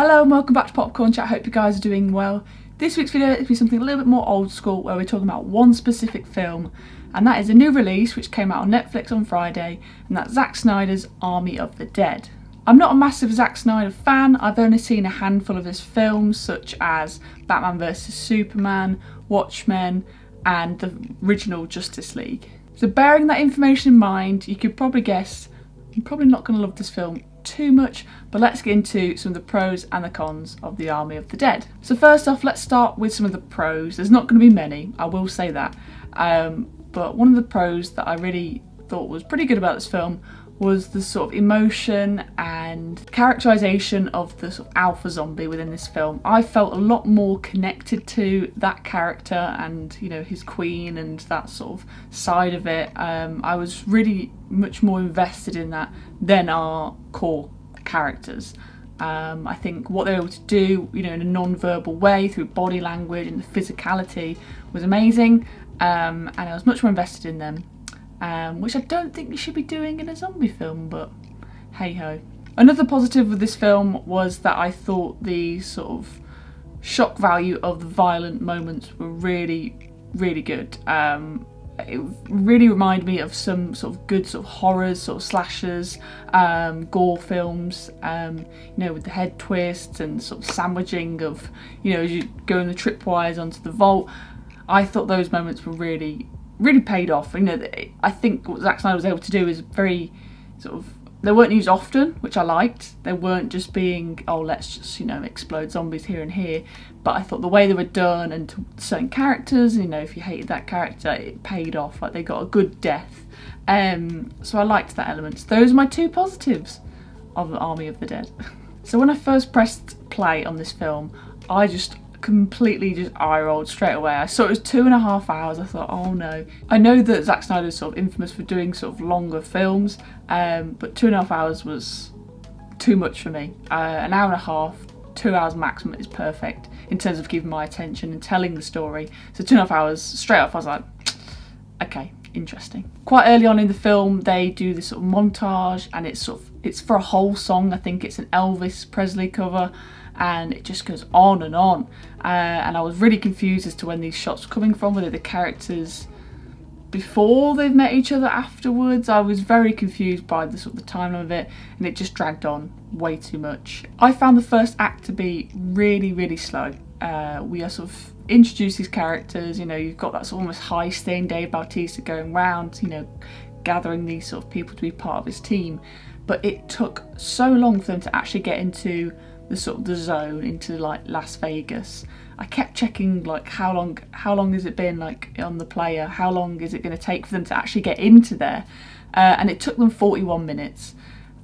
Hello and welcome back to Popcorn Chat. I hope you guys are doing well. This week's video is going to be something a little bit more old school, where we're talking about one specific film, and that is a new release which came out on Netflix on Friday, and that's Zack Snyder's Army of the Dead. I'm not a massive Zack Snyder fan. I've only seen a handful of his films, such as Batman vs Superman, Watchmen, and the original Justice League. So bearing that information in mind, you could probably guess I'm probably not going to love this film too much, but let's get into some of the pros and the cons of the Army of the Dead. So first off, let's start with some of the pros. There's not going to be many, I will say that, but one of the pros that I really thought was pretty good about this film was the sort of emotion and characterization of the sort of alpha zombie within this film. I felt a lot more connected to that character and, you know, his queen and that sort of side of it. I was really much more invested in that than our core characters. I think what they were able to do, you know, in a non-verbal way through body language and the physicality was amazing, and I was much more invested in them. Which I don't think you should be doing in a zombie film, but hey ho. Another positive of this film was that I thought the sort of shock value of the violent moments were really, really good. It really reminded me of some sort of good sort of horrors, sort of slashers, gore films, you know, with the head twists and sort of sandwiching of, you know, as you go in the tripwires onto the vault. I thought those moments were really paid off. You know, I think what Zack Snyder was able to do is very sort of, they weren't used often, which I liked. They weren't just being, oh, let's just, you know, explode zombies here and here. But I thought the way they were done and to certain characters, you know, if you hated that character, it paid off. Like, they got a good death. So I liked that element. Those are my two positives of the Army of the Dead. So when I first pressed play on this film, I just completely just eye rolled straight away. I saw it was 2.5 hours. I thought, oh no. I know that Zack Snyder is sort of infamous for doing sort of longer films, but 2.5 hours was too much for me. An hour and a half, 2 hours maximum is perfect in terms of giving my attention and telling the story. So 2.5 hours straight off, I was like, okay, interesting. Quite early on in the film, they do this sort of montage, and it's for a whole song. I think it's an Elvis Presley cover, and it just goes on and on. And I was really confused as to when these shots were coming from, whether the characters before they've met each other afterwards. I was very confused by the sort of the timeline of it, and it just dragged on way too much. I found the first act to be really, really slow. We are sort of introduced these characters, you know, you've got that sort of almost high-stain Dave Bautista going round, you know, gathering these sort of people to be part of his team. But it took so long for them to actually get into the sort of the zone, into like Las Vegas. I kept checking like how long has it been like on the player, how long is it going to take for them to actually get into there, and it took them 41 minutes.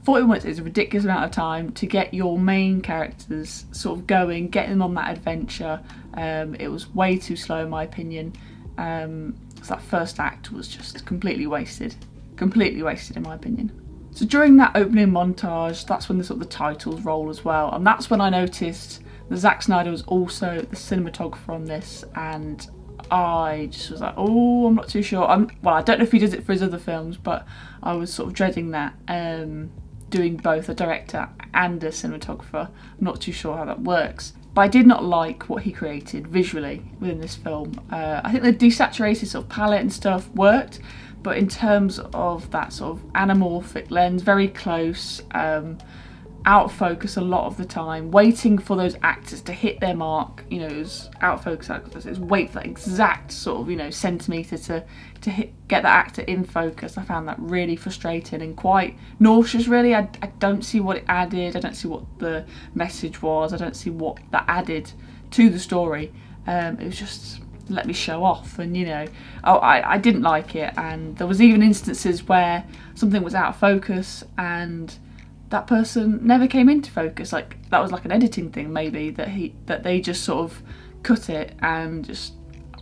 41 minutes is a ridiculous amount of time to get your main characters sort of going, getting them on that adventure. It was way too slow in my opinion. So that first act was just completely wasted in my opinion. So during that opening montage, that's when the sort of the titles roll as well, and that's when I noticed that Zack Snyder was also the cinematographer on this, and I just was like, oh, I'm not too sure. Well, I don't know if he does it for his other films, but I was sort of dreading that, doing both a director and a cinematographer. I'm not too sure how that works. But I did not like what he created visually within this film. I think the desaturated sort of palette and stuff worked, but in terms of that sort of anamorphic lens, very close, out of focus a lot of the time, waiting for those actors to hit their mark, you know, it was out of focus actors, it's wait for that exact sort of, you know, centimetre to get that actor in focus. I found that really frustrating and quite nauseous really. I don't see what it added, I don't see what the message was, I don't see what that added to the story. It was just, let me show off, and you know, I didn't like it, and there was even instances where something was out of focus and that person never came into focus. Like that was like an editing thing maybe, that they just sort of cut it and just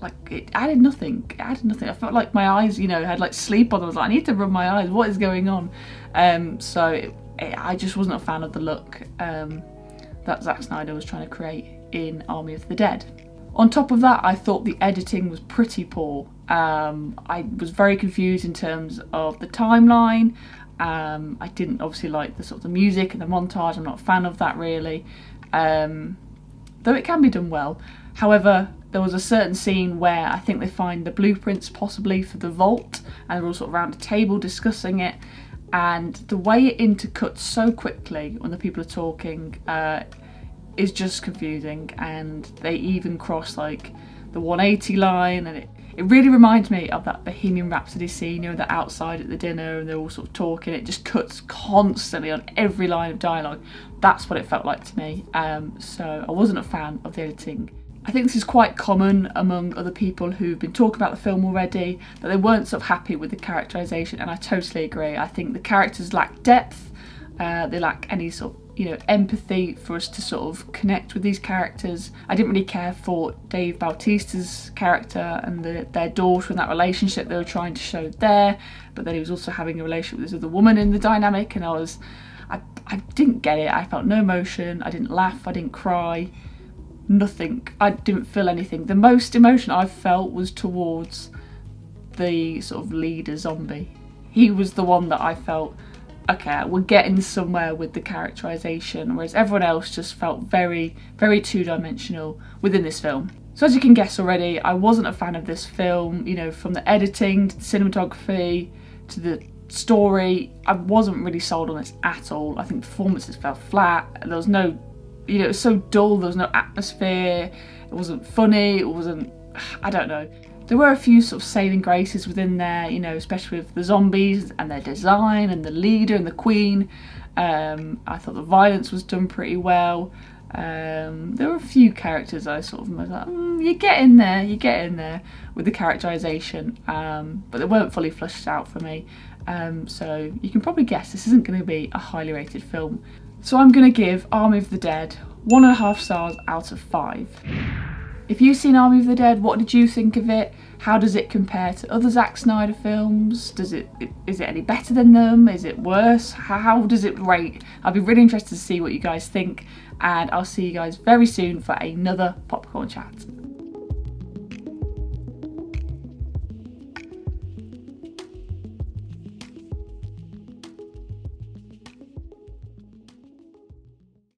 like it added nothing. I felt like my eyes, you know, had like sleep on them. I was like, I need to rub my eyes, what is going on? I just wasn't a fan of the look that Zack Snyder was trying to create in Army of the Dead. On top of that, I thought the editing was pretty poor. I was very confused in terms of the timeline. I didn't obviously like the sort of the music and the montage. I'm not a fan of that really. though it can be done well. However, there was a certain scene where I think they find the blueprints possibly for the vault, and they're all sort of around a table discussing it, and the way it intercuts so quickly when the people are talking is just confusing, and they even cross like the 180 line, and it really reminds me of that Bohemian Rhapsody scene, you know, they're outside at the dinner and they're all sort of talking. It just cuts constantly on every line of dialogue. That's what it felt like to me. So I wasn't a fan of the editing. I think this is quite common among other people who've been talking about the film already, that they weren't sort of happy with the characterisation, and I totally agree. I think the characters lack depth, they lack any sort of, you know, empathy for us to sort of connect with these characters. I didn't really care for Dave Bautista's character and their daughter and that relationship they were trying to show there, but then he was also having a relationship with this other woman in the dynamic, and I didn't get it. I felt no emotion, I didn't laugh, I didn't cry. Nothing. I didn't feel anything. The most emotion I felt was towards the sort of leader zombie. He was the one that I felt, okay, we're getting somewhere with the characterisation, whereas everyone else just felt very, very two-dimensional within this film. So as you can guess already, I wasn't a fan of this film, you know, from the editing to the cinematography to the story. I wasn't really sold on this at all. I think performances fell flat. There was no, you know, it was so dull, there was no atmosphere, it wasn't funny, it wasn't, I don't know. There were a few sort of saving graces within there, you know, especially with the zombies and their design and the leader and the queen. I thought the violence was done pretty well. There were a few characters I sort of was like, you get in there with the characterisation, but they weren't fully fleshed out for me. So you can probably guess this isn't going to be a highly rated film. So I'm going to give Army of the Dead 1.5 stars out of 5. If you've seen Army of the Dead, what did you think of it? How does it compare to other Zack Snyder films? Is it any better than them? Is it worse? How does it rate? I'll be really interested to see what you guys think, and I'll see you guys very soon for another popcorn chat.